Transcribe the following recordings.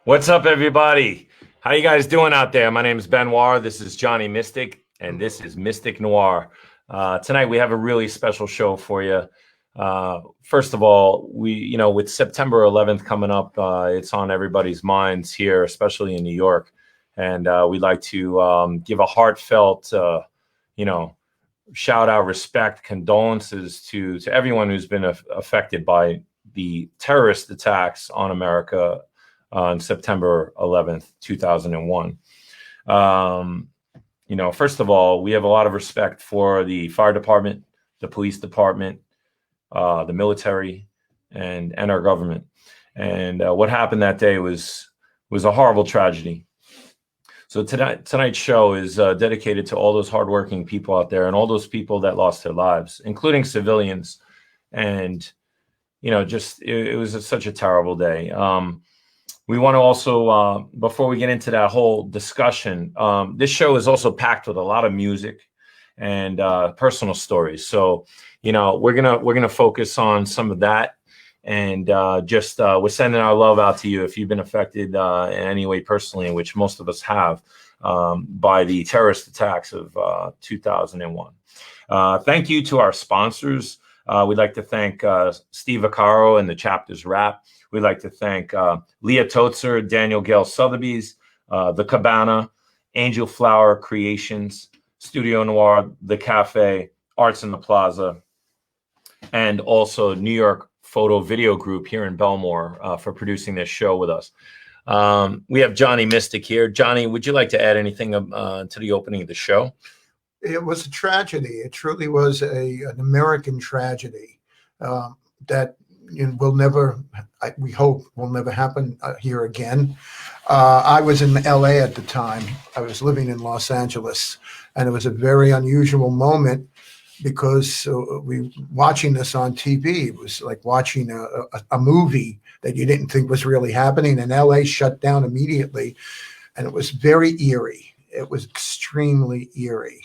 What's up, everybody? How you guys doing out there? My name is Noir. This is Johnny Mystic, and this is Mystic Noir. Tonight we have a really special show for you. First of all, with September 11th coming up, it's on everybody's minds here, especially in New York, and we'd like to give a heartfelt, shout out, respect, condolences to everyone who's been affected by the terrorist attacks on America on September 11th, 2001. First of all, we have a lot of respect for the fire department, the police department, the military, and our government. And what happened that day was a horrible tragedy. So tonight's show is dedicated to all those hardworking people out there and all those people that lost their lives, including civilians. And, it was such a terrible day. We want to also, before we get into that whole discussion, this show is also packed with a lot of music and personal stories. So, we're gonna focus on some of that, and we're sending our love out to you if you've been affected in any way personally, which most of us have, by the terrorist attacks of 2001. Thank you to our sponsors. We'd like to thank Steve Vaccaro and the Chapters Rap. We'd like to thank Leah Totzer, Daniel Gale Sotheby's, The Cabana, Angel Flower Creations, Studio Noir, The Cafe, Arts in the Plaza, and also New York Photo Video Group here in Belmore for producing this show with us. We have Johnny Mystic here. Johnny, would you like to add anything to the opening of the show? It was a tragedy. It truly was an American tragedy that will never, we hope, will never happen here again. I was in LA at the time. I was living in Los Angeles, and it was a very unusual moment because watching this on TV, it was like watching a movie that you didn't think was really happening, and LA shut down immediately, and it was very eerie. It was extremely eerie.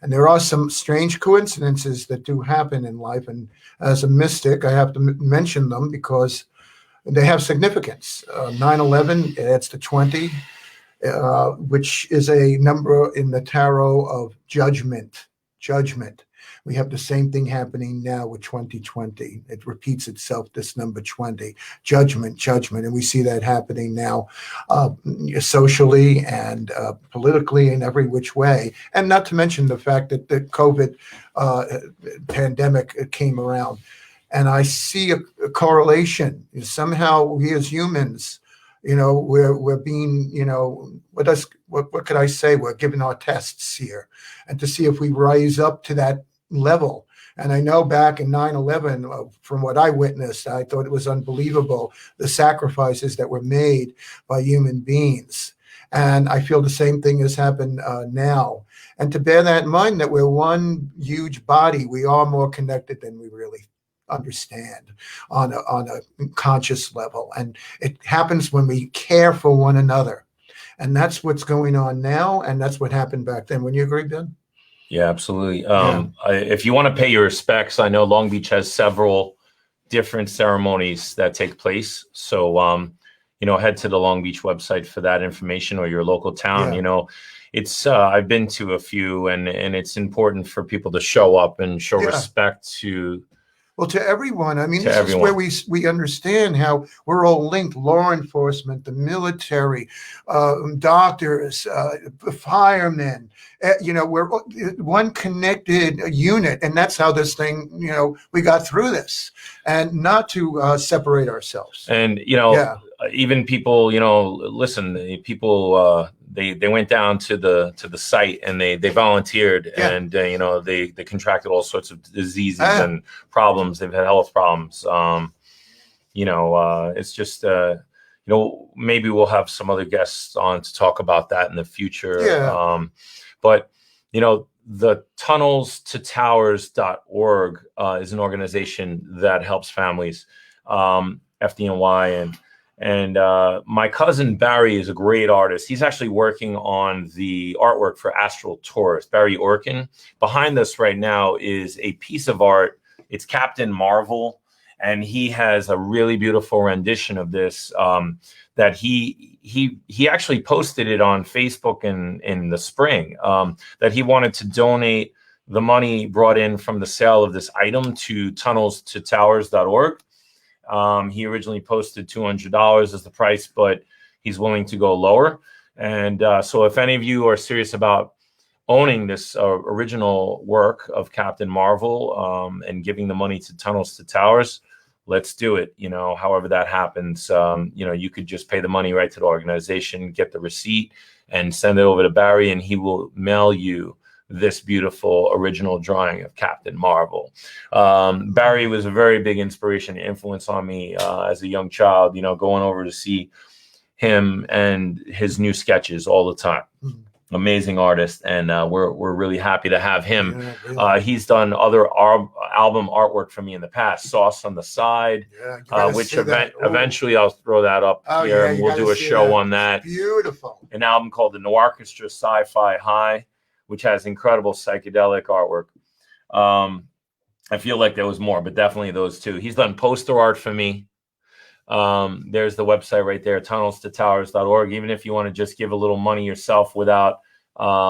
And there are some strange coincidences that do happen in life. And as a mystic, I have to mention them because they have significance. 9/11, that's the 20, which is a number in the tarot of judgment. Judgment. We have the same thing happening now with 2020. It repeats itself, this number 20, judgment. And we see that happening now socially and politically in every which way. And not to mention the fact that the COVID pandemic came around. And I see a correlation. Somehow we as humans, we're being, what could I say? We're giving our tests here, and to see if we rise up to that level. And I know back in 9/11, from what I witnessed, I thought it was unbelievable, the sacrifices that were made by human beings. And I feel the same thing has happened now. And to bear that in mind, that we're one huge body, we are more connected than we really understand on a conscious level. And it happens when we care for one another. And that's what's going on now. And that's what happened back then. Wouldn't you agree, Ben? Yeah, absolutely. If you want to pay your respects, I know Long Beach has several different ceremonies that take place. So, head to the Long Beach website for that information, or your local town. Yeah. It's I've been to a few, and it's important for people to show up and show respect to. Well, to everyone. I mean, this is where we understand how we're all linked: law enforcement, the military, doctors, firemen. We're one connected unit, and that's how this thing, we got through this, and not to separate ourselves. And even people, listen, people. They went down to the site, and they volunteered, and they contracted all sorts of diseases and problems. They've had health problems. It's just maybe we'll have some other guests on to talk about that in the future. Yeah. But the tunnelstotowers.org is an organization that helps families, FDNY, and my cousin Barry is a great artist. He's actually working on the artwork for Astral Tourist, Barry Orkin. Behind us right now is a piece of art. It's Captian Marvel, and he has a really beautiful rendition of this that he actually posted it on Facebook in the spring, that he wanted to donate the money brought in from the sale of this item to tunnelstotowers.org. He originally posted $200 as the price, but he's willing to go lower. And so if any of you are serious about owning this original work of Captain Marvel and giving the money to Tunnels to Towers, let's do it. You know, however that happens, you know, you could just pay the money right to the organization, get the receipt, and send it over to Barry, and he will mail you this beautiful original drawing of Captain Marvel. Barry was a very big inspiration and influence on me as a young child, you know, going over to see him and his new sketches all the time. Amazing artist, and we're really happy to have him. Yeah, really. He's done other album artwork for me in the past. Sauce on the Side, which eventually I'll throw that up here, and we'll do a show on that. Beautiful. An album called the ORCHESTRA Sci-Fi High, which has incredible psychedelic artwork. I feel like there was more, but definitely those two. He's done poster art for me. There's the website right there, tunnelstotowers.org. Even if you want to just give a little money yourself without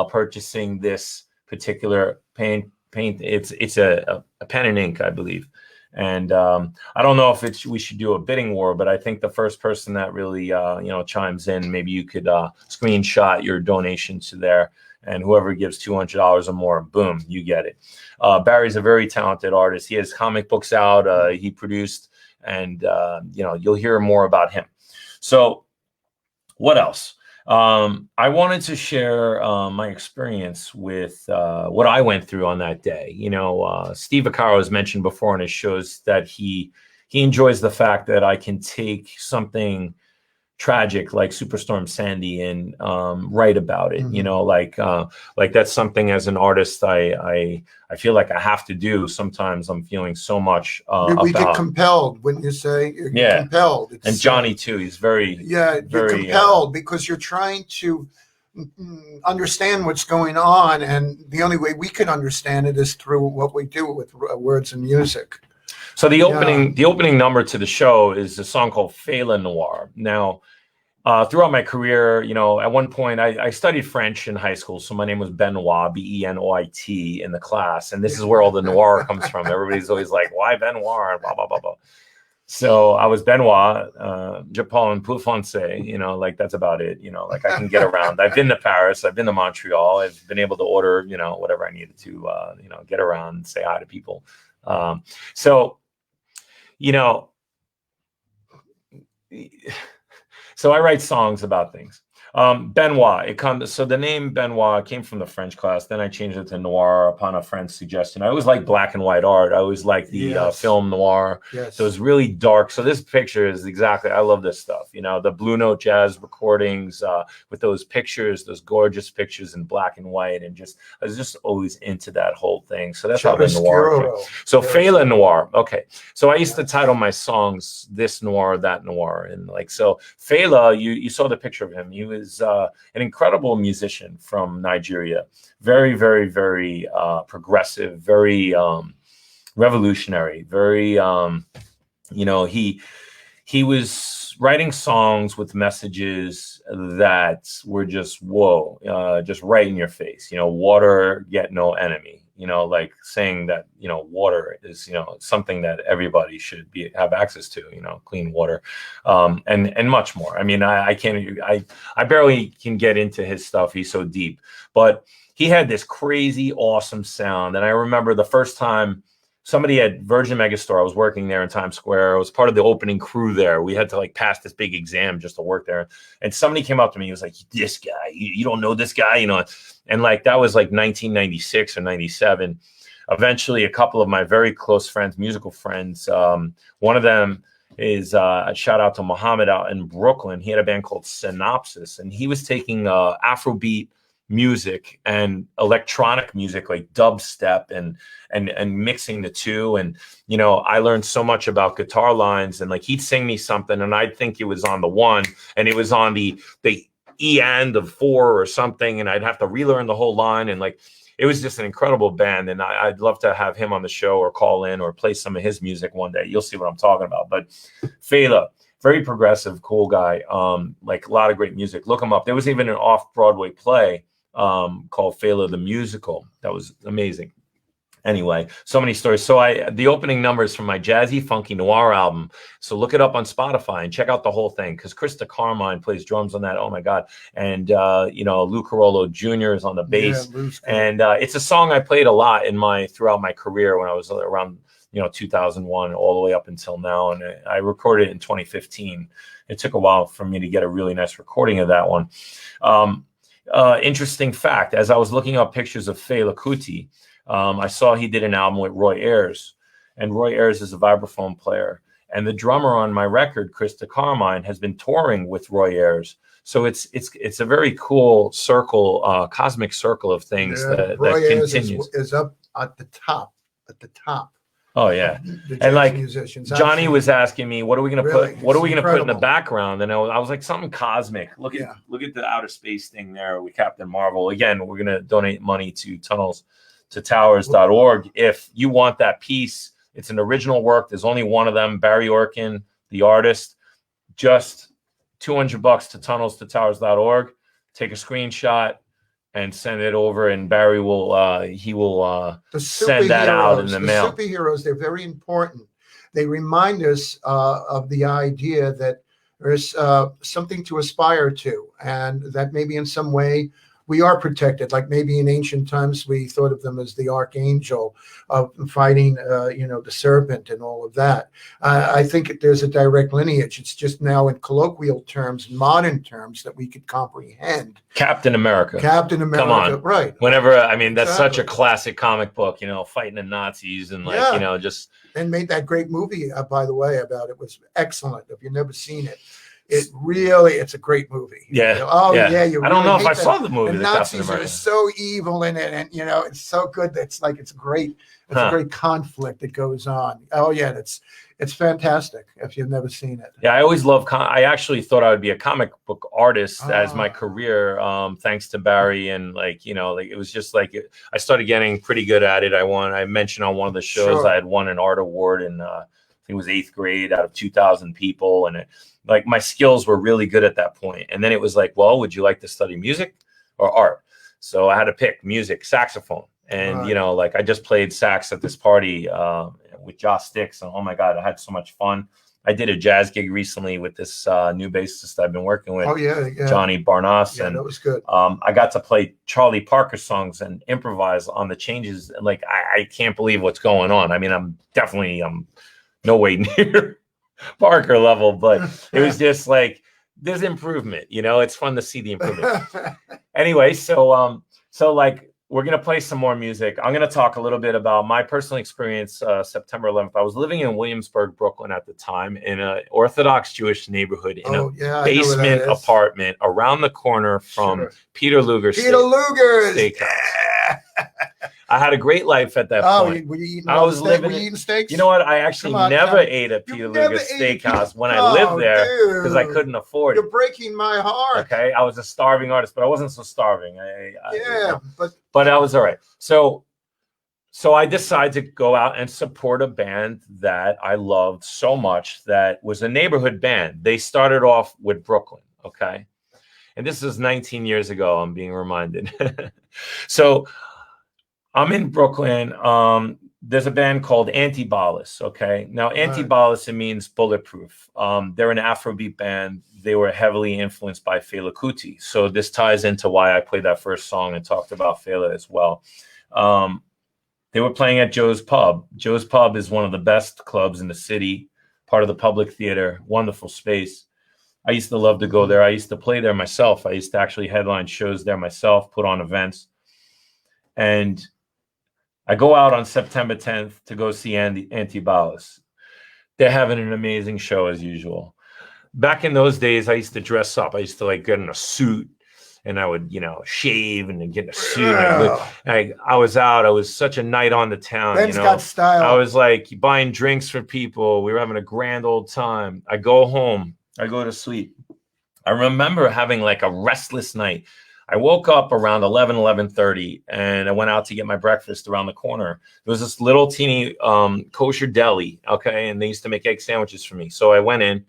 purchasing this particular paint, it's a pen and ink, I believe. And I don't know if we should do a bidding war, but I think the first person that really chimes in, maybe you could screenshot your donation to there, and whoever gives $200 or more, boom, you get it. Barry's a very talented artist. He has comic books out. He produced, and you'll hear more about him. So what else? I wanted to share my experience with what I went through on that day. You know, Steve Vaccaro has mentioned before in his shows that he enjoys the fact that I can take something tragic like Superstorm Sandy and write about it. You know, like that's something as an artist I feel like I have to do. Sometimes I'm feeling so much we get compelled, wouldn't you say? You're compelled. It's, and Johnny too. He's very you're compelled because you're trying to understand what's going on, and the only way we can understand it is through what we do with words and music. So the opening number to the show is a song called Felanoir. Now, throughout my career, you know, at one point I studied French in high school, so my name was Benoit, Benoit, in the class, and this is where all the noir comes from. Everybody's always like, "Why Benoit?" Blah blah blah blah. So I was Benoit, Japon, Poufonce, you know, like that's about it. You know, like I can get around. I've been to Paris, I've been to Montreal, I've been able to order, you know, whatever I needed to, get around and say hi to people. So I write songs about things. Benoit, so the name Benoit came from the French class. Then I changed it to Noir upon a friend's suggestion. I always liked black and white art. I always liked the film noir. Yes. So it was really dark. So this picture is exactly, I love this stuff. You know, the Blue Note jazz recordings with those pictures, those gorgeous pictures in black and white. And I was just always into that whole thing. So that's how the noir came. So Felanoir. Okay. So I used to title my songs This Noir, That Noir. And like, so Fela, you saw the picture of him. He was an incredible musician from Nigeria. Very, very, very progressive, very revolutionary, very, he was writing songs with messages that were just, whoa, just right in your face. You know, water, get no enemy. You know, like saying that, you know, water is, you know, something that everybody should have access to, you know, clean water, and much more. I mean, I barely can get into his stuff. He's so deep, but he had this crazy, awesome sound. And I remember the first time somebody at Virgin Megastore, I was working there in Times Square. I was part of the opening crew there. We had to like pass this big exam just to work there. And somebody came up to me. He was like, "This guy, you don't know this guy, you know?" And like, that was like 1996 or 97. Eventually, a couple of my very close friends, musical friends, one of them is a shout out to Muhammad out in Brooklyn. He had a band called Synopsis, and he was taking Afrobeat music and electronic music like dubstep and mixing the two. And, you know, I learned so much about guitar lines, and like he'd sing me something and I'd think it was on the one and it was on the E and of 4 or something, and I'd have to relearn the whole line. And like, it was just an incredible band. And I'd love to have him on the show or call in or play some of his music one day. You'll see what I'm talking about. But Fela, very progressive, cool guy. Like a lot of great music. Look him up. There was even an off-Broadway play called Fela the Musical. That was amazing. Anyway, so many stories. So the opening numbers from my jazzy, funky noir album. So look it up on Spotify and check out the whole thing, because Krista Carmine plays drums on that. Oh my God. And you know, Lou Carollo Jr. is on the bass. And it's a song I played a lot throughout my career when I was around, you know, 2001 all the way up until now. And I recorded it in 2015. It took a while for me to get a really nice recording of that one. Interesting fact, as I was looking up pictures of Fela Kuti, I saw he did an album with Roy Ayers, and Roy Ayers is a vibraphone player. And the drummer on my record, Krista Carmine, has been touring with Roy Ayers. So it's a very cool circle, cosmic circle of things that continues. Is up at the top. Oh yeah, and like musicians. Johnny was asking me, "What are we going to put? What are we going to put in the background?" And I was like, "Something cosmic. Look at the outer space thing there with Captain Marvel." Again, we're going to donate money to Tunnels to Towers.org. If you want that piece, it's an original work. There's only one of them, Barry Orkin, the artist. Just $200 to Tunnels to Towers.org. Take a screenshot and send it over, and Barry will send that out in the mail. The superheroes, they're very important. They remind us of the idea that there's something to aspire to, and that maybe in some way we are protected. Like maybe in ancient times, we thought of them as the archangel of fighting, the serpent and all of that. I think there's a direct lineage. It's just now in colloquial terms, modern terms, that we could comprehend. Captain America. Come on. Right. Whenever, I mean, that's such a classic comic book, fighting the Nazis and just. And made that great movie, by the way, about it. Was excellent. If you've never seen it. It's a great movie. Yeah. I don't know if I saw the movie. The Nazis are so evil in it, and it's so good. It's great. It's a great conflict that goes on. Oh yeah, it's fantastic. If you've never seen it. Yeah, I always love. I actually thought I would be a comic book artist as my career, thanks to Barry, and it was just I started getting pretty good at it. I mentioned on one of the shows I had won an art award in I think it was 8th grade out of 2,000 people, and my skills were really good at that point. And then it was like, well, would you like to study music or art? So I had to pick music, saxophone. And, I just played sax at this party with Josh Sticks. And oh my God, I had so much fun. I did a jazz gig recently with this new bassist I've been working with, Johnny Barnas. And that was good. I got to play Charlie Parker songs and improvise on the changes. And I can't believe what's going on. I mean, I'm no way near Parker level, but it was just there's improvement. It's fun to see the improvement. Anyway, so we're gonna play some more music. I'm gonna talk a little bit about my personal experience. September 11th, I was living in Williamsburg, Brooklyn at the time, in an Orthodox Jewish neighborhood in a basement apartment around the corner from Peter Luger's Steakhouse. I had a great life at that point. Were you eating I was living. Were you eating steaks? You know what? I actually never ate at Peter Luger's Steakhouse when I lived there because I couldn't afford it. You're breaking my heart. Okay, I was a starving artist, but I wasn't so starving. But I was all right. So I decided to go out and support a band that I loved so much that was a neighborhood band. They started off with Brooklyn. Okay, and this is 19 years ago. I'm being reminded. So I'm in Brooklyn. There's a band called Antibalas. Okay. Now, Antibalas, it means bulletproof. They're an Afrobeat band. They were heavily influenced by Fela Kuti. So this ties into why I played that first song and talked about Fela as well. They were playing at Joe's Pub. Joe's Pub is one of the best clubs in the city, part of the Public Theater, wonderful space. I used to love to go there. I used to play there myself. I used to actually headline shows there myself, put on events. And I go out on September 10th to go see Antibalas. They're having an amazing show as usual. Back in those days, I used to dress up. I used to get in a suit, and I would, shave and then get in a suit. I was out. I was such a night on the town. Ben's got style. I was buying drinks for people. We were having a grand old time. I go home. I go to sleep. I remember having like a restless night. I woke up around 11:30, and I went out to get my breakfast around the corner. There was this little teeny kosher deli, okay, and they used to make egg sandwiches for me. So I went in,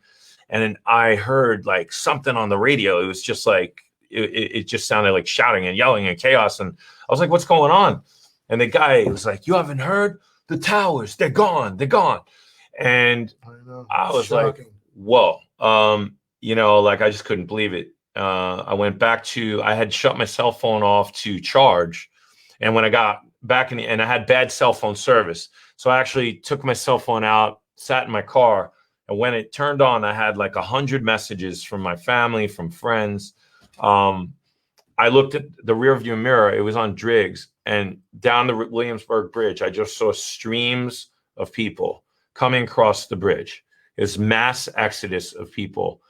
and then I heard like something on the radio. It was just like, it just sounded like shouting and yelling and chaos. And I was like, what's going on? And the guy was like, you haven't heard? The towers, they're gone. They're gone. And I was shocking. Like, whoa. You know, like I just couldn't believe it. I went back to, I had shut my cell phone off to charge. And when I got back and I had bad cell phone service. So I actually took my cell phone out, sat in my car. And when it turned on, I had like 100 messages from my family, from friends. I looked at the rearview mirror. It was on Driggs. And down the Williamsburg Bridge, I just saw streams of people coming across the bridge. It's mass exodus of people.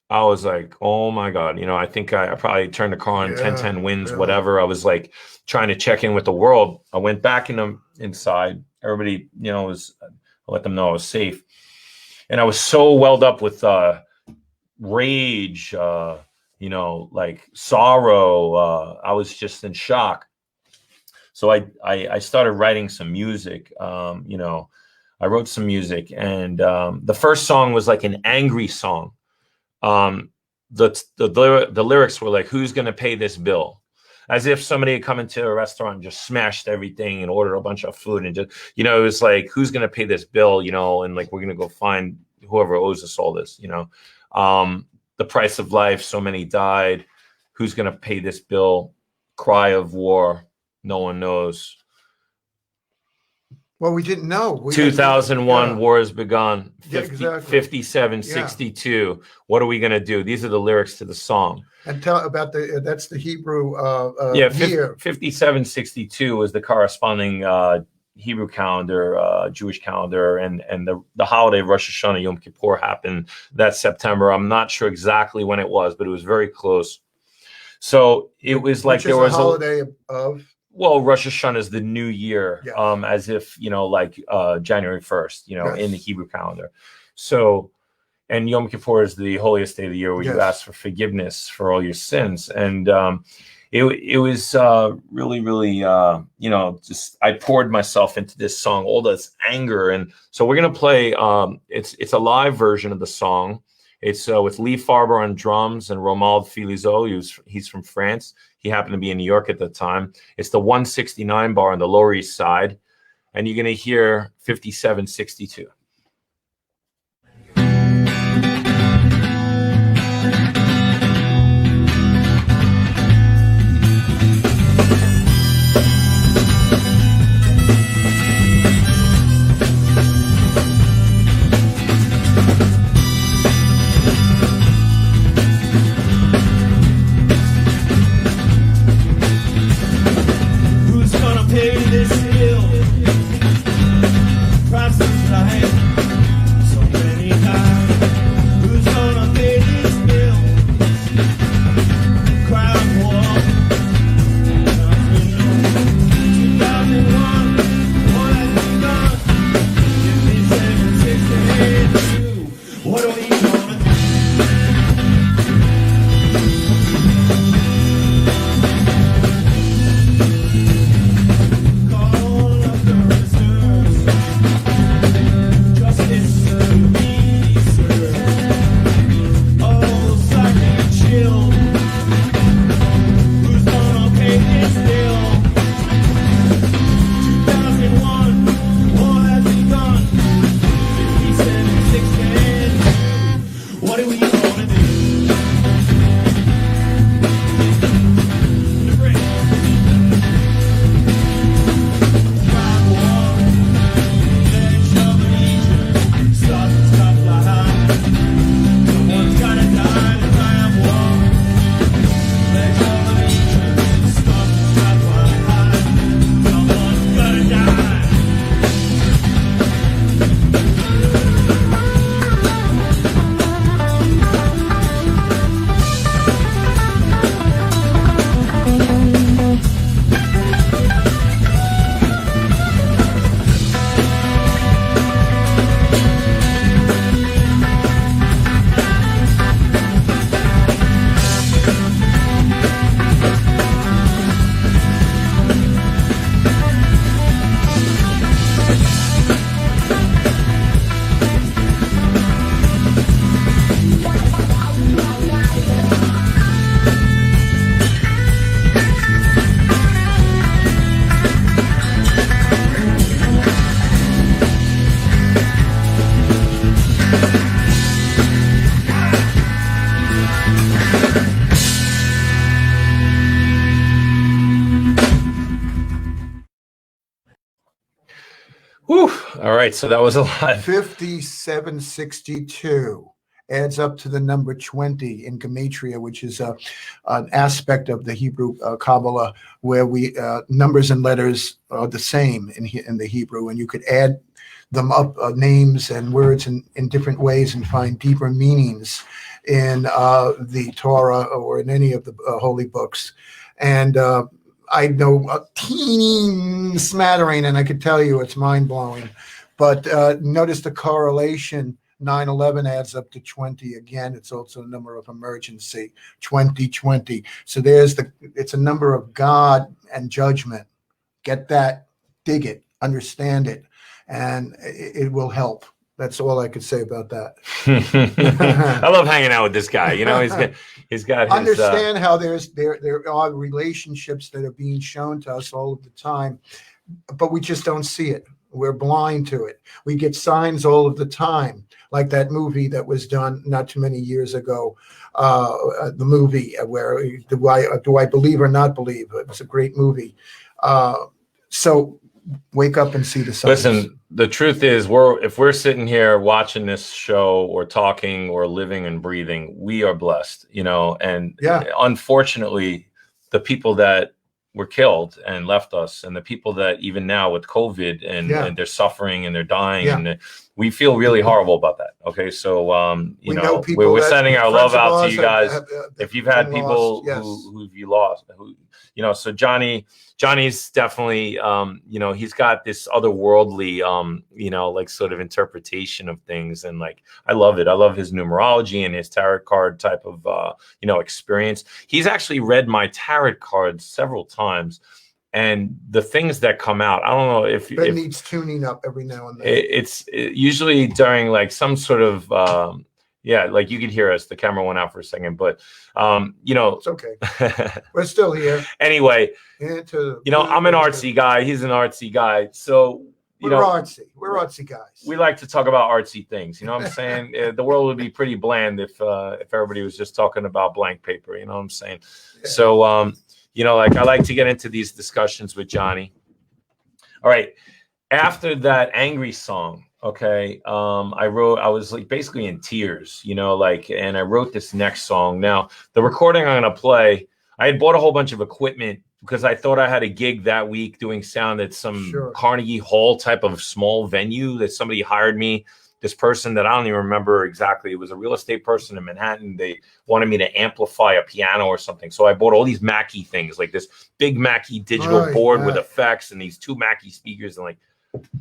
I was like, oh my God, you know, I think I probably turned the car on 10-10 winds, whatever. I was like trying to check in with the world. I went back inside. Everybody, you know, I let them know I was safe. And I was so welled up with rage, you know, like sorrow. I was just in shock. So I started writing some music. You know, I wrote some music, and the first song was like an angry song. The lyrics were like, who's going to pay this bill? As if somebody had come into a restaurant and just smashed everything and ordered a bunch of food and just, you know, it was like, who's going to pay this bill, you know, and like, we're going to go find whoever owes us all this, you know. The price of life, so many died. Who's going to pay this bill? Cry of war. No one knows. Well, we didn't know. 2001, war has begun. 57, 62. What are we going to do? These are the lyrics to the song. And tell about that's the Hebrew year. 57, 62 was the corresponding Hebrew calendar, Jewish calendar, and the holiday of Rosh Hashanah, Yom Kippur happened that September. I'm not sure exactly when it was, but it was very close. So it was like there was a holiday of. Well, Rosh Hashanah is the new year, as if, you know, like January 1st, you know, in the Hebrew calendar. So, and Yom Kippur is the holiest day of the year where you ask for forgiveness for all your sins. And it was really, really, you know, just I poured myself into this song, all this anger. And so we're going to play, it's a live version of the song. It's with Lee Farber on drums and Romuald Filizot. He's from France. He happened to be in New York at the time. It's the 169 bar on the Lower East Side. And you're going to hear 5762. Prices that I had All right, so that was a lot. 5762 adds up to the number 20 in gematria, which is an aspect of the Hebrew Kabbalah where we numbers and letters are the same in the Hebrew, and you could add them up, names and words in different ways, and find deeper meanings in the Torah or in any of the holy books. And I know a teeny smattering, and I could tell you it's mind-blowing. But notice the correlation. 9/11 adds up to 20. Again, it's also a number of emergency, 2020. So it's a number of God and judgment. Get that, dig it, understand it, and it will help. That's all I could say about that. I love hanging out with this guy. You know, he's got his, understand how there are relationships that are being shown to us all of the time, but we just don't see it. We're blind to it. We get signs all of the time, like that movie that was done not too many years ago. The movie where do I believe or not believe? It was a great movie. So wake up and see the signs. Listen, the truth is, if we're sitting here watching this show or talking or living and breathing, we are blessed, you know. And unfortunately, the people that were killed and left us, and the people that even now with COVID and they're suffering and they're dying, and we feel really horrible about that. Okay, so you know we're sending our love out to you guys. If you've had people who you lost, you know, so Johnny's definitely, you know, he's got this otherworldly, you know, like sort of interpretation of things. And like, I love it. I love his numerology and his tarot card type of, you know, experience. He's actually read my tarot cards several times. And the things that come out, I don't know if it needs tuning up every now and then. It's usually during like some sort of, like you could hear us. The camera went out for a second, but you know, it's okay. We're still here. Anyway, you know, I'm an artsy guy. He's an artsy guy. So we're artsy. We're artsy guys. We like to talk about artsy things. You know what I'm saying? The world would be pretty bland if everybody was just talking about blank paper. You know what I'm saying? Yeah. So you know, like I like to get into these discussions with Johnny. All right. After that angry song, okay, I was like basically in tears, you know, like, and I wrote this next song. Now, the recording I'm going to play, I had bought a whole bunch of equipment because I thought I had a gig that week doing sound at some Carnegie Hall type of small venue that somebody hired me. This person that I don't even remember exactly. It was a real estate person in Manhattan. They wanted me to amplify a piano or something. So I bought all these Mackie things, like this big Mackie digital board with effects and these two Mackie speakers, and like,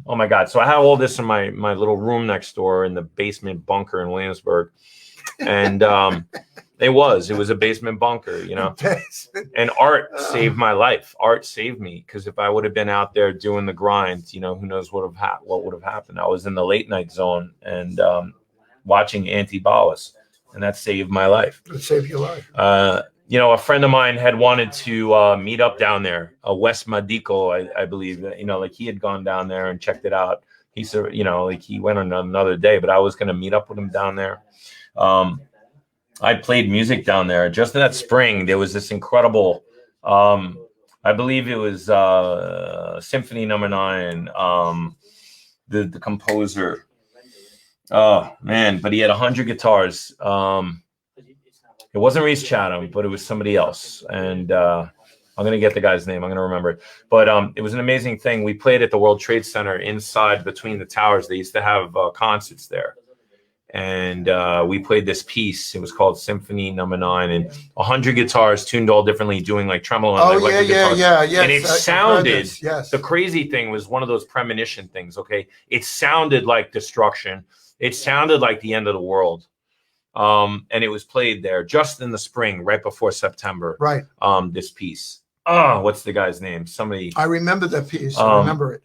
oh my God. So I had all this in my little room next door in the basement bunker in Williamsburg. And it was a basement bunker, you know, and art saved my life. Art saved me, because if I would have been out there doing the grind, you know, who knows what would have happened. I was in the late night zone and watching Antibalas, and that saved my life. It saved your life. You know, a friend of mine had wanted to meet up down there, West Madico, I believe. You know, like he had gone down there and checked it out. He said, you know, like he went on another day, but I was going to meet up with him down there. I played music down there. Just in that spring, there was this incredible, I believe it was Symphony Number 9, the composer. Oh, man, but he had 100 guitars. It wasn't Reese Chatham, but it was somebody else. And I'm going to get the guy's name. I'm going to remember it. But it was an amazing thing. We played at the World Trade Center inside between the towers. They used to have concerts there. And we played this piece. It was called Symphony Number 9, and 100 guitars tuned all differently, doing like tremolo. And yeah. And it sounded, the crazy thing was one of those premonition things, okay? It sounded like destruction. It sounded like the end of the world. And it was played there just in the spring, right before September. Right. This piece. Oh, what's the guy's name? Somebody. I remember that piece. I remember it.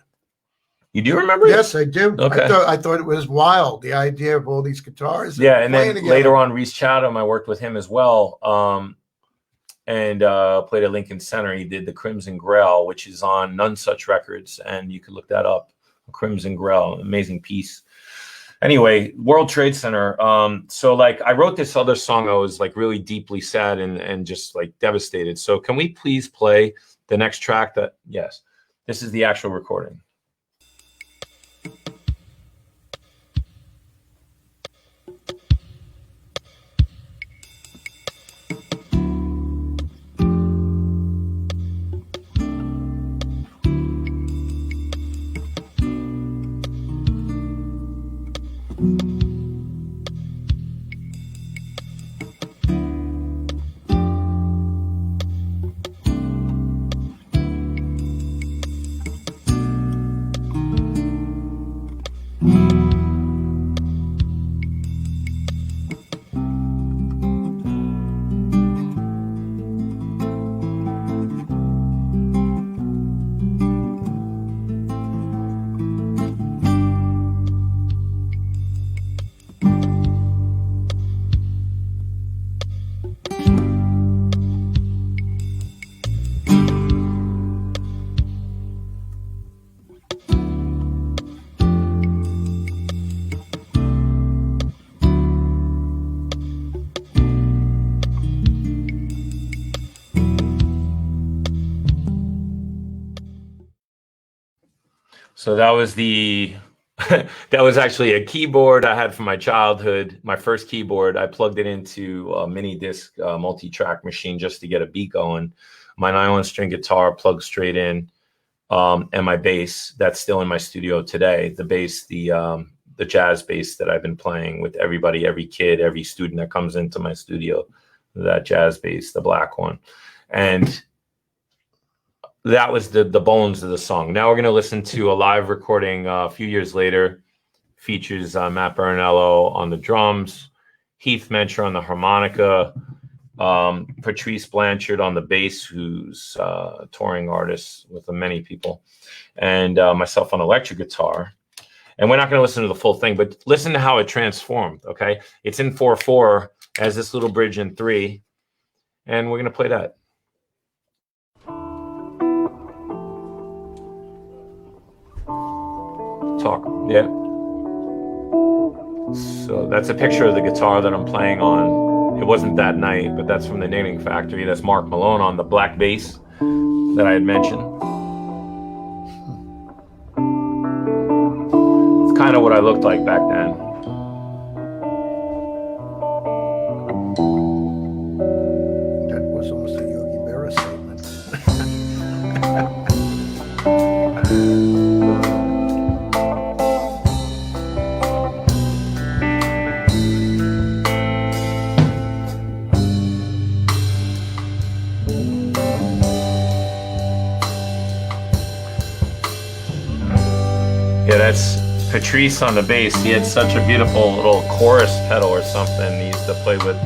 You do remember it? Yes, I do. Okay. I thought it was wild, the idea of all these guitars. Yeah, and then later on, Reese Chatham, I worked with him as well, and played at Lincoln Center. He did the Crimson Grail, which is on None Such Records, and you can look that up. Crimson Grail, amazing piece. Anyway, World Trade Center. So like I wrote this other song. I was like really deeply sad and just like devastated. So can we please play the next track? Yes, this is the actual recording. So that was the that was actually a keyboard I had from my childhood. My first keyboard, I plugged it into a mini disc multi-track machine just to get a beat going. My nylon string guitar plugged straight in, and my bass that's still in my studio today. The bass, the jazz bass that I've been playing with everybody, every kid, every student that comes into my studio, that jazz bass, the black one. And that was the bones of the song. Now we're going to listen to a live recording a few years later. Features Matt Bernello on the drums, Heath Mencher on the harmonica, Patrice Blanchard on the bass, who's a touring artist with many people, and myself on electric guitar. And we're not going to listen to the full thing, but listen to how it transformed, okay? It's in 4/4, as this little bridge in 3, and we're going to play that. Talk, yeah. So that's a picture of the guitar that I'm playing on. It wasn't that night, but that's from the Knitting Factory. That's Mark Malone on the black bass that I had mentioned. It's kind of what I looked like back then. That was almost a Yogi Berra statement. Yeah, that's Patrice on the bass. He had such a beautiful little chorus pedal or something he used to play with.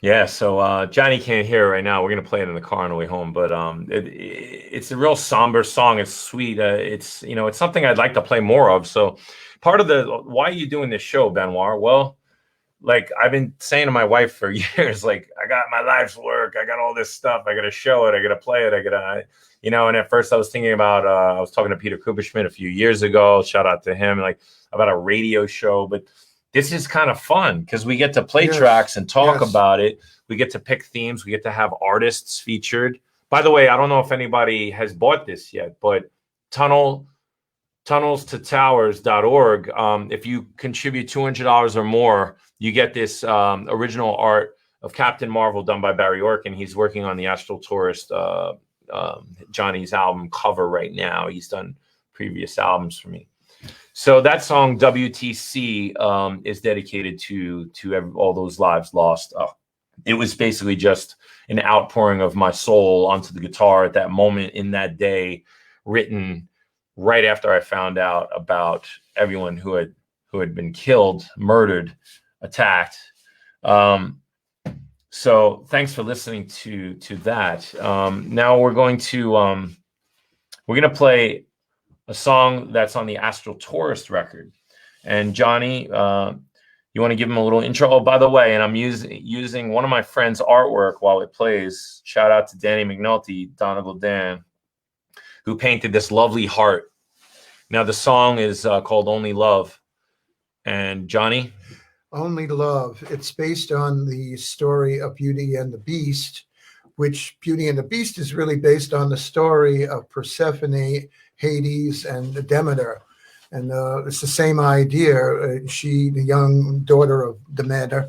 Yeah, so Johnny can't hear it right now. We're gonna play it in the car on the way home, but it's a real somber song. It's sweet. It's it's something I'd like to play more of. So part of the why are you doing this show, Benoit? Well, like I've been saying to my wife for years, like I got my life's work, I got all this stuff, I got to show it, I got to play it, I got to, And at first I was thinking about, I was talking to Peter Kuberschmidt a few years ago. Shout out to him, like about a radio show, but. This is kind of fun because we get to play tracks and talk about it. We get to pick themes. We get to have artists featured. By the way, I don't know if anybody has bought this yet, but tunnelstotowers.org. If you contribute $200 or more, you get this original art of Captain Marvel done by Barry Orkin. He's working on the Astral Tourist, Johnny's album cover right now. He's done previous albums for me. So that song WTC is dedicated to all those lives lost. It was basically just an outpouring of my soul onto the guitar at that moment in that day, written right after I found out about everyone who had been killed, murdered, attacked. So thanks for listening to that. Now we're going to play a song that's on the Astral Tourist record. And Johnny, you want to give him a little intro? Oh, by the way, and I'm using one of my friend's artwork while it plays. Shout out to Danny McNulty, Donegal Dan, who painted this lovely heart. Now the song is called Only Love. And Johnny? Only Love. It's based on the story of Beauty and the Beast, which Beauty and the Beast is really based on the story of Persephone, Hades, and Demeter. And it's the same idea. She, the young daughter of Demeter,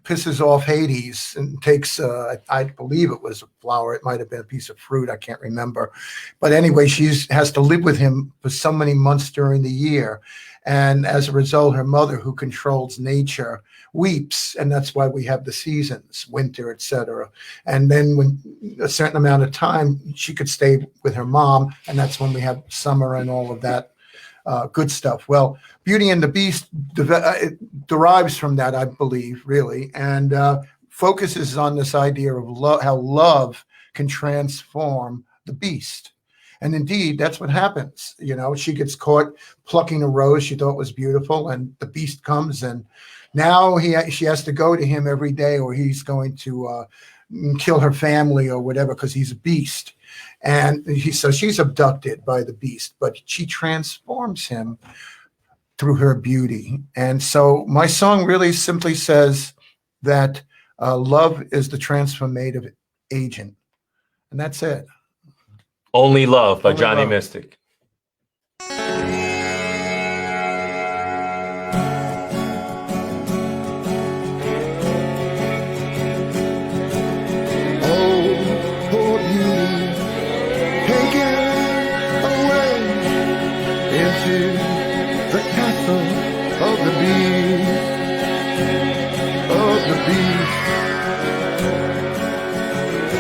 pisses off Hades and takes, I believe it was a flower. It might have been a piece of fruit. I can't remember. But anyway, she has to live with him for so many months during the year. And as a result, her mother, who controls nature, weeps. And that's why we have the seasons, winter, etc. And then when a certain amount of time, she could stay with her mom. And that's when we have summer and all of that good stuff. Well, Beauty and the Beast derives from that, I believe, really, and focuses on this idea of how love can transform the beast. And indeed, that's what happens. You know, she gets caught plucking a rose she thought was beautiful, and the beast comes, and now she has to go to him every day, or he's going to kill her family or whatever, because he's a beast. And so she's abducted by the beast, but she transforms him through her beauty. And so my song really simply says that love is the transformative agent. And that's it. Only Love by Only Johnny Love. Mystic.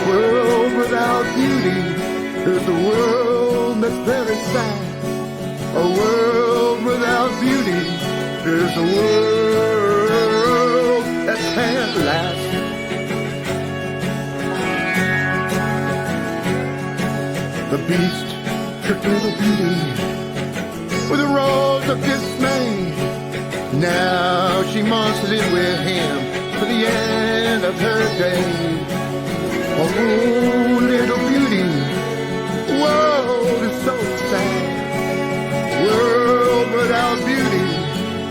World without beauty is a world that's very sad. A world without beauty is a world that can't last. The beast took little beauty with a rose of dismay. Now she must live with him to the end of her days. Oh, little beauty, world is so sad. World without beauty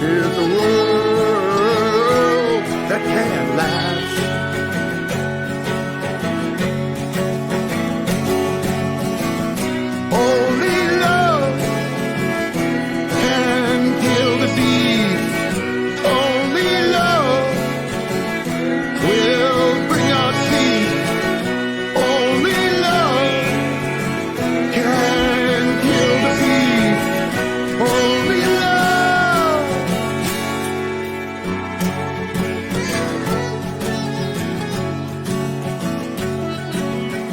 is a world that can't last. Only love can kill the beast. Only love will bring us peace. Only love can kill the beast. Only love.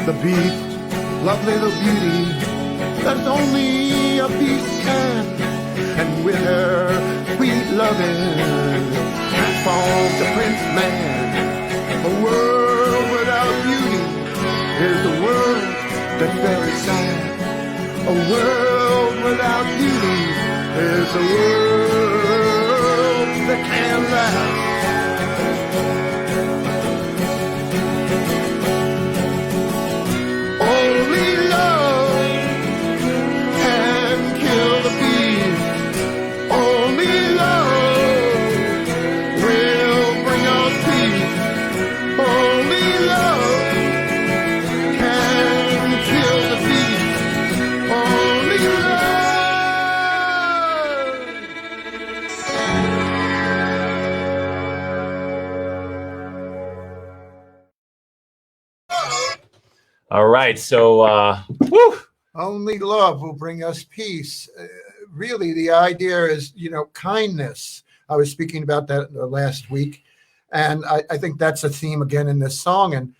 The beast, lovely little beauty, that only a beast can. And with her sweet loving, transforms the prince man. A world without beauty is a world that's very sad. A world without beauty is a world that can't last. Only love can kill the beast. Only love will bring us peace. Only love can kill the beast. Only All right, so woo. Only love will bring us peace. Really, the idea is, you know, kindness. I was speaking about that last week, and I think that's a theme again in this song. And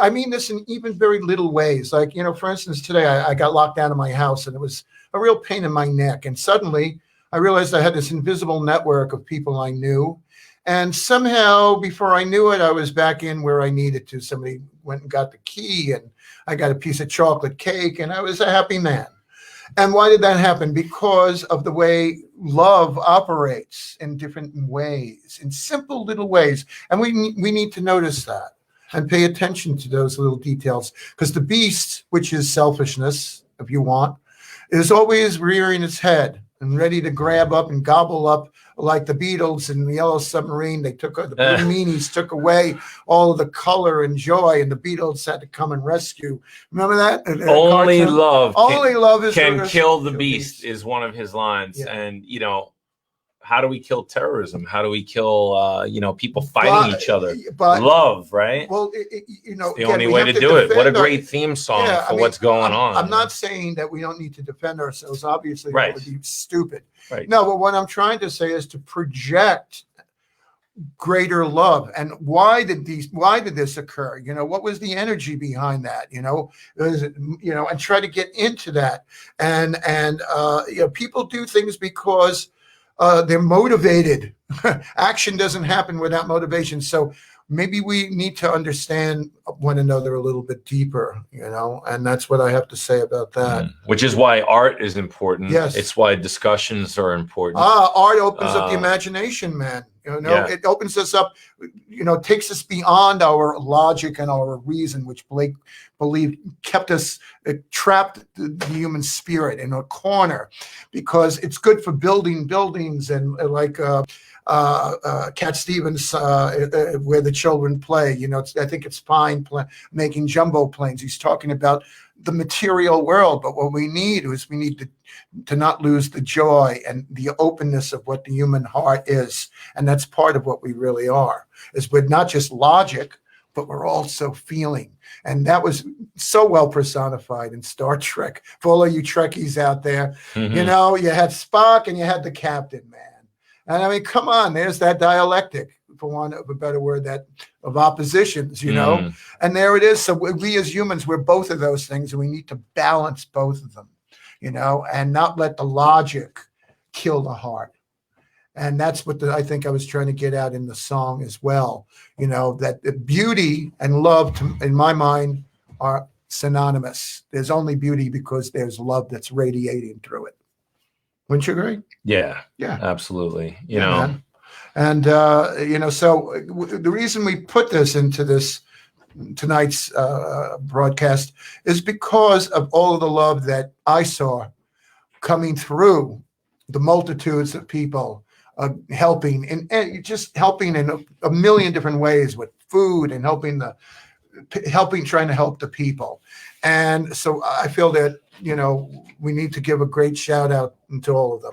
I mean this in even very little ways. Like, you know, for instance, today I got locked down in my house, and it was a real pain in my neck. And suddenly I realized I had this invisible network of people I knew. And somehow, before I knew it, I was back in where I needed to. Somebody went and got the key, and I got a piece of chocolate cake, and I was a happy man. And why did that happen? Because of the way love operates in different ways, in simple little ways. And we need to notice that and pay attention to those little details. Because the beast, which is selfishness, if you want, is always rearing its head and ready to grab up and gobble up, like the Beatles in the Yellow Submarine. They took the Blue Meanies took away all of the color and joy, and the Beatles had to come and rescue. Remember that? Only love can kill the beast is one of his lines. Yeah. And, you know, how do we kill terrorism? How do we kill, people fighting each other? But love, right? well, It's the again, only we way have to do it. What a defend our- great theme song Yeah, for what's going on. I'm not saying that we don't need to defend ourselves. Obviously, Right. that would be stupid. Right. No, but what I'm trying to say is to project greater love. And why did this occur? What was the energy behind that? And try to get into that. And people do things because they're motivated. Action doesn't happen without motivation. So maybe we need to understand one another a little bit deeper, and that's what I have to say about that. Which is why art is important. Yes. It's why discussions are important. Art opens up the imagination, man. Yeah. It opens us up, takes us beyond our logic and our reason, which Blake believed kept us trapped, the human spirit in a corner, because it's good for building buildings and like Cat Stevens, where the children play. I think it's fine making jumbo planes. He's talking about the material world, but what we need to not lose the joy and the openness of what the human heart is, and that's part of what we really are. Is we're not just logic, but we're also feeling, and that was so well personified in Star Trek. For all of you Trekkies out there, Mm-hmm. you had Spock and you had the captain, man. And I mean, come on, there's that dialectic, for want of a better word, that of oppositions, and there it is. So we as humans, we're both of those things, and we need to balance both of them, and not let the logic kill the heart. And that's what I think I was trying to get out in the song as well, that the beauty and love, in my mind, are synonymous. There's only beauty because there's love that's radiating through it. Wouldn't you agree? Yeah, Yeah, absolutely. Man. And so the reason we put this into tonight's broadcast is because of all of the love that I saw coming through the multitudes of people helping, and just helping in a million different ways with food and trying to help the people. And so I feel that we need to give a great shout out to all of them.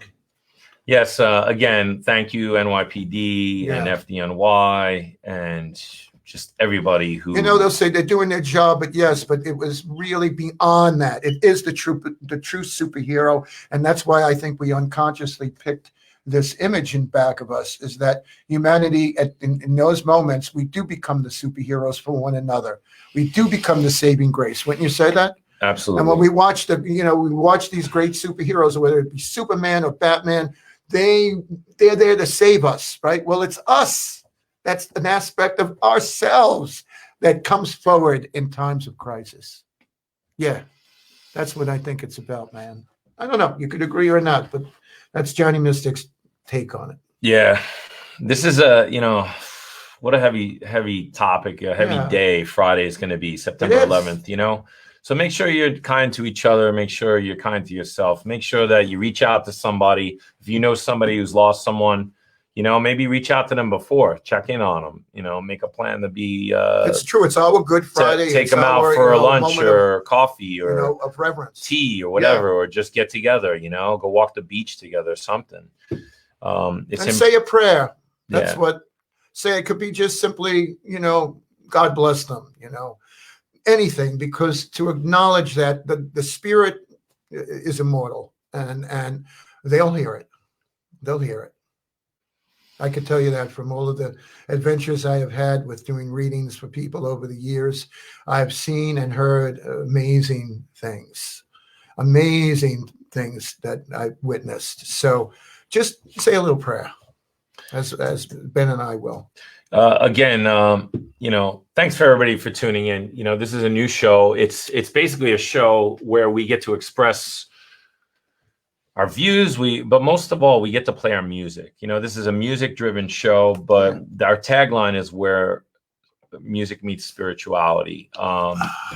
Yes. Again, thank you, NYPD and FDNY and just everybody who. They'll say they're doing their job, but it was really beyond that. It is the true superhero, and that's why I think we unconsciously picked this image in back of us, is that humanity in those moments, we do become the superheroes for one another. We do become the saving grace. Wouldn't you say that? Absolutely. And when we watch we watch these great superheroes, whether it be Superman or Batman, they're there to save us, right? Well, it's us. That's an aspect of ourselves that comes forward in times of crisis. Yeah, that's what I think it's about, man. I don't know. You could agree or not, but that's Johnny Mystic's take on it. Yeah, this is what a heavy topic, a heavy day. Friday is going to be September 11th, So make sure you're kind to each other. Make sure you're kind to yourself. Make sure that you reach out to somebody. If you know somebody who's lost someone, maybe reach out to them before, check in on them, make a plan to be. It's true. It's our Good Friday. Take them out for a lunch or coffee or of reverence, tea or whatever, or just get together, go walk the beach together, something. Say a prayer. That's what. Say it could be just simply, God bless them, anything, because to acknowledge that the spirit is immortal, and they'll hear it. They'll hear it. I could tell you that from all of the adventures I have had with doing readings for people over the years. I've seen and heard amazing things that I've witnessed. So just say a little prayer, as Ben and I will. Again, thanks for everybody for tuning in. This is a new show. It's basically a show where we get to express our views. But most of all, we get to play our music. This is a music-driven show, but our tagline is where music meets spirituality.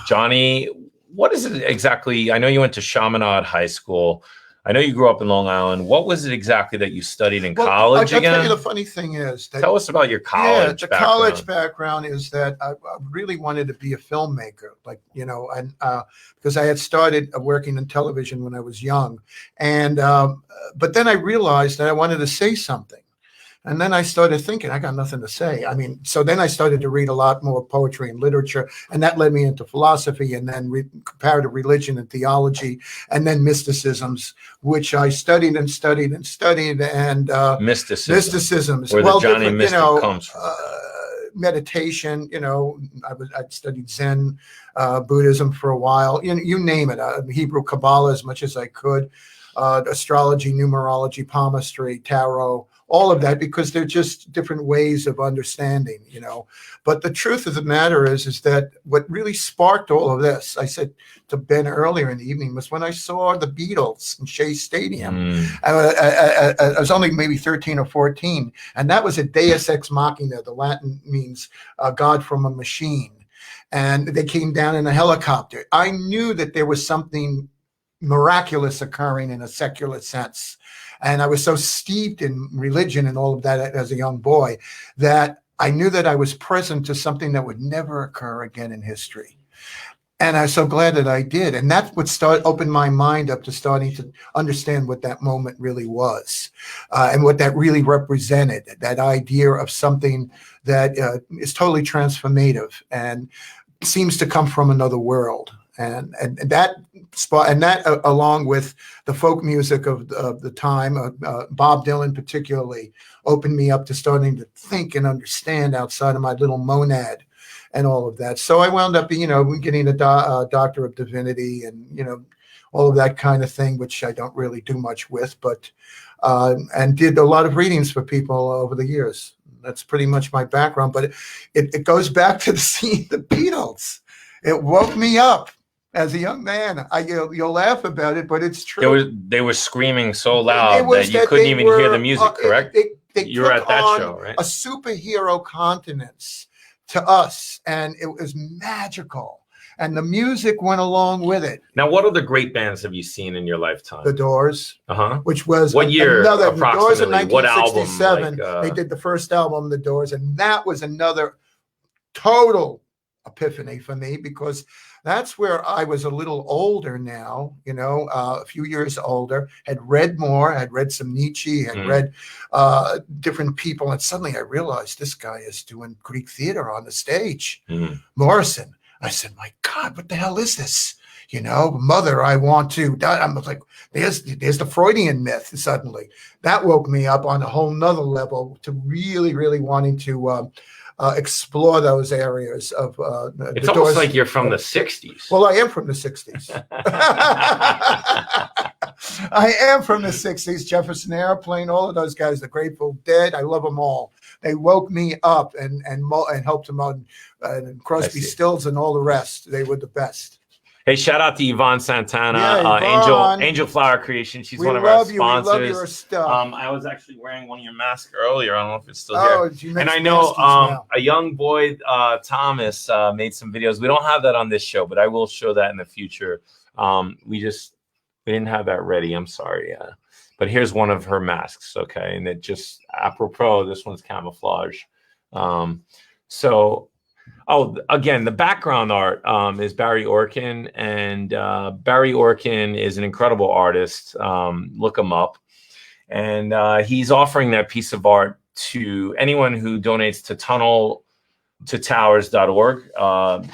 Johnny, what is it exactly? I know you went to Chaminade High School. I know you grew up in Long Island. What was it exactly that you studied in Well, college I'll tell again? you the funny thing is that Tell us about your college the background. college background is that I really wanted to be a filmmaker, like, you know, and because I had started working in television when I was young, and but then I realized that I wanted to say something. And then I started thinking, I got nothing to say. I mean, so then I started to read a lot more poetry and literature, and that led me into philosophy, and then comparative religion and theology, and then mysticisms, which I studied and studied and studied. And mysticisms, where the Johnny Mystic comes from. Meditation. You know, I'd studied Zen, Buddhism for a while. You name it. Hebrew Kabbalah as much as I could, astrology, numerology, palmistry, tarot. All of that, because they're just different ways of understanding, you know. But the truth of the matter is that what really sparked all of this, I said to Ben earlier in the evening, was when I saw the Beatles in Shea Stadium. I was only maybe 13 or 14, and that was a Deus Ex Machina. The Latin means God from a machine. And they came down in a helicopter. I knew that there was something miraculous occurring in a secular sense. And I was so steeped in religion and all of that as a young boy that I knew that I was present to something that would never occur again in history. And I'm so glad that I did. And that's what opened my mind up to starting to understand what that moment really was, and what that really represented, that idea of something that is totally transformative and seems to come from another world. And that spot, and that along with the folk music of the time, Bob Dylan particularly, opened me up to starting to think and understand outside of my little monad and all of that. So I wound up, you know, getting a Doctor of Divinity and, you know, all of that kind of thing, which I don't really do much with, but and did a lot of readings for people over the years. That's pretty much my background. But it goes back to the scene, the Beatles. It woke me up. As a young man, you'll laugh about it, but it's true. They were screaming so loud that you couldn't even hear the music, correct? You were at that show, right? A superhero continence to us, and it was magical. And the music went along with it. Now, what other great bands have you seen in your lifetime? The Doors, which was what year? The Doors in 1967. What album? They did the first album, The Doors, and that was another total epiphany for me, because that's where I was a little older now, you know, a few years older, had read more, had read some Nietzsche, had read different people. And suddenly I realized this guy is doing Greek theater on the stage. Morrison. I said, my God, what the hell is this? You know, Mother, I want to die. I was like, there's the Freudian myth. Suddenly that woke me up on a whole nother level to really, really wanting to explore those areas of it's almost Doors. Like you're from the 60s. Well, I am from the 60s. I am from the 60s. Jefferson Airplane, all of those guys, the Grateful Dead, I love them all. They woke me up and helped them out, and Crosby, Stills and all the rest. They were the best. Hey, shout out to Yvonne Santana, Angel Flower Creation. She's one of our sponsors. We love your stuff. I was actually wearing one of your masks earlier. I don't know if it's still here. And I know a young boy, Thomas, made some videos. We don't have that on this show, but I will show that in the future. We didn't have that ready. I'm sorry. But here's one of her masks, okay? And it just, apropos, this one's camouflage. Again, the background art is Barry Orkin, and Barry Orkin is an incredible artist. Look him up. And he's offering that piece of art to anyone who donates to tunneltotowers.org.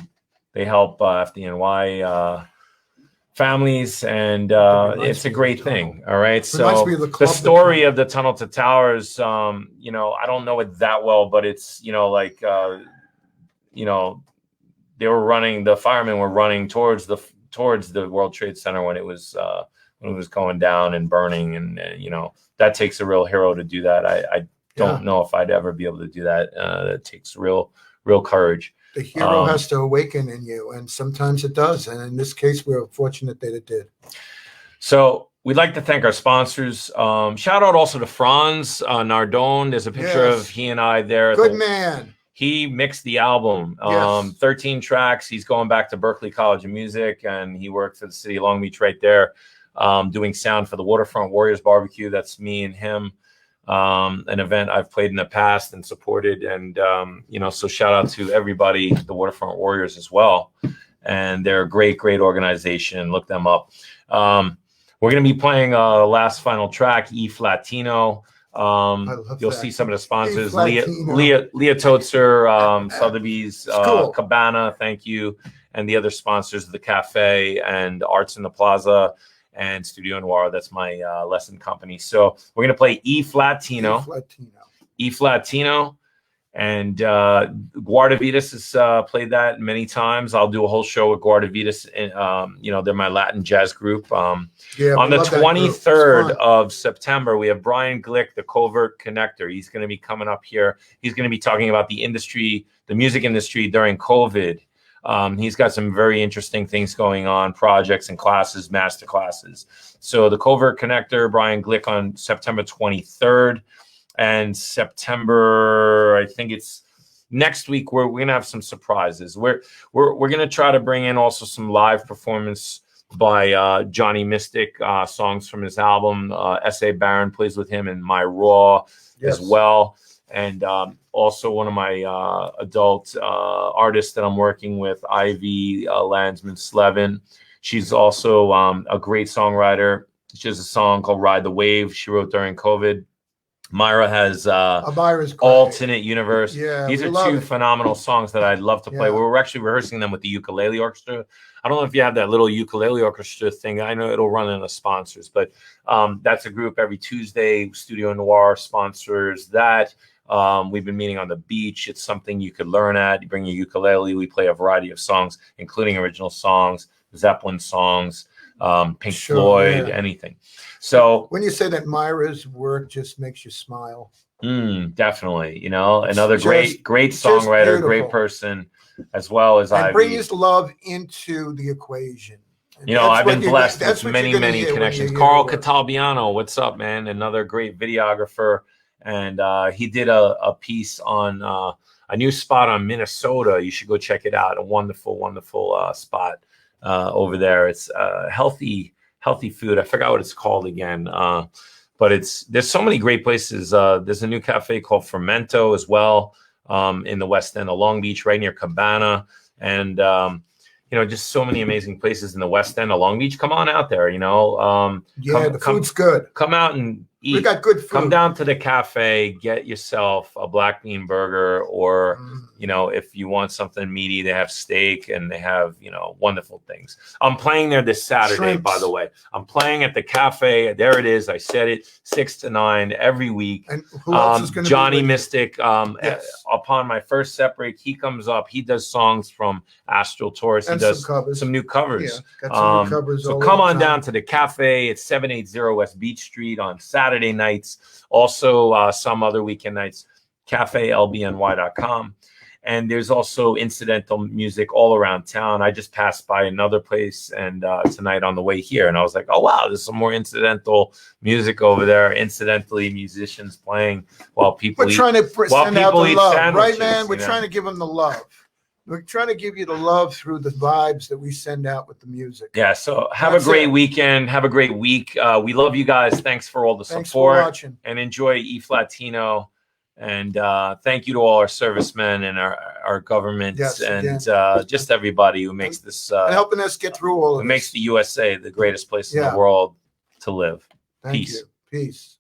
They help FDNY families, and it's a great thing. All right. So the story of the Tunnel to Towers, you know, I don't know it that well, but it's, you know, like, you know, the firemen were running towards the World Trade Center when it was going down and burning, and you know, that takes a real hero to do that. I don't know if I'd ever be able to do that. It takes real courage. The hero has to awaken in you, and sometimes it does. And in this case, we're fortunate that it did. So we'd like to thank our sponsors. Shout out also to Franz Nardone. There's a picture of he and I there. Good man. He mixed the album, 13 tracks. He's going back to Berklee College of Music, and he worked for the city of Long Beach right there. doing sound for the Waterfront Warriors Barbecue. That's me and him. An event I've played in the past and supported. And, so shout out to everybody, the Waterfront Warriors as well. And they're a great, great organization. Look them up. We're going to be playing last final track, Eflatino. You'll see some of the sponsors, Leah Totzer, Sotheby's, cool. Cabana, thank you. And the other sponsors, the Cafe and Arts in the Plaza and Studio Noir. That's my lesson company. So we're going to play Eflatino. And Guardavitas has played that many times. I'll do a whole show with Guardavitas. They're my Latin jazz group. On the 23rd of September, we have Brian Glick, the Covert Connector. He's going to be coming up here. He's going to be talking about the industry, the music industry during COVID. He's got some very interesting things going on, projects and classes, master classes. So the Covert Connector, Brian Glick on September 23rd. And September, I think it's next week, we're going to have some surprises. We're going to try to bring in also some live performance by Johnny Mystic, songs from his album. S.A. Barron plays with him in My Raw as well. And also one of my adult artists that I'm working with, Ivy Landsman Slevin. She's also a great songwriter. She has a song called Ride the Wave she wrote during COVID. Myra has Alternate Universe. Yeah, these are two phenomenal songs that I'd love to play. We're actually rehearsing them with the Ukulele Orchestra. I don't know if you have that little ukulele orchestra thing. I know it'll run in the sponsors, but that's a group every Tuesday. Studio Noir sponsors that. We've been meeting on the beach. It's something you could learn at. You bring your ukulele. We play a variety of songs, including original songs, Zeppelin songs, Pink Floyd, anything. So when you say that Myra's work just makes you smile. Definitely. Another great songwriter, great person, as well as I bring his love into the equation. I've been blessed with many connections. Carl Catalbiano, what's up, man? Another great videographer. And he did a piece on a new spot on Minnesota. You should go check it out. A wonderful, wonderful spot over there. It's healthy food. I forgot what it's called again. But there's so many great places. There's a new cafe called Fermento as well in the West End of Long Beach, right near Cabana. And, just so many amazing places in the West End of Long Beach. Come on out there, the food's good. Come out and eat. We got good food. Come down to the cafe, get yourself a black bean burger, or if you want something meaty, they have steak and they have wonderful things. I'm playing there this Saturday, Shrimps. by the way. I'm playing at the cafe. There it is. I said it, 6 to 9 every week. And who else is going to Johnny be Mystic. Upon my first set break, he comes up. He does songs from Astral Taurus. He does some new covers. Got some new covers. So come on down to the cafe. It's 780 West Beach Street on Saturday nights. Also, some other weekend nights, cafelbny.com. And there's also incidental music all around town. I just passed by another place and tonight on the way here, and I was like, oh, wow, there's some more incidental music over there. Incidentally, musicians playing while people We're trying to send out the love, right, man? We're you know? trying to give them the love. We're trying to give you the love through the vibes that we send out with the music. Yeah, so have a great weekend. Have a great week. We love you guys. Thanks for all the Thanks support. for watching. And enjoy Eflatino. And thank you to all our servicemen and our governments just everybody who makes this and helping us get through all of it this. makes the USA the greatest place in the world to live. Thank you. Peace.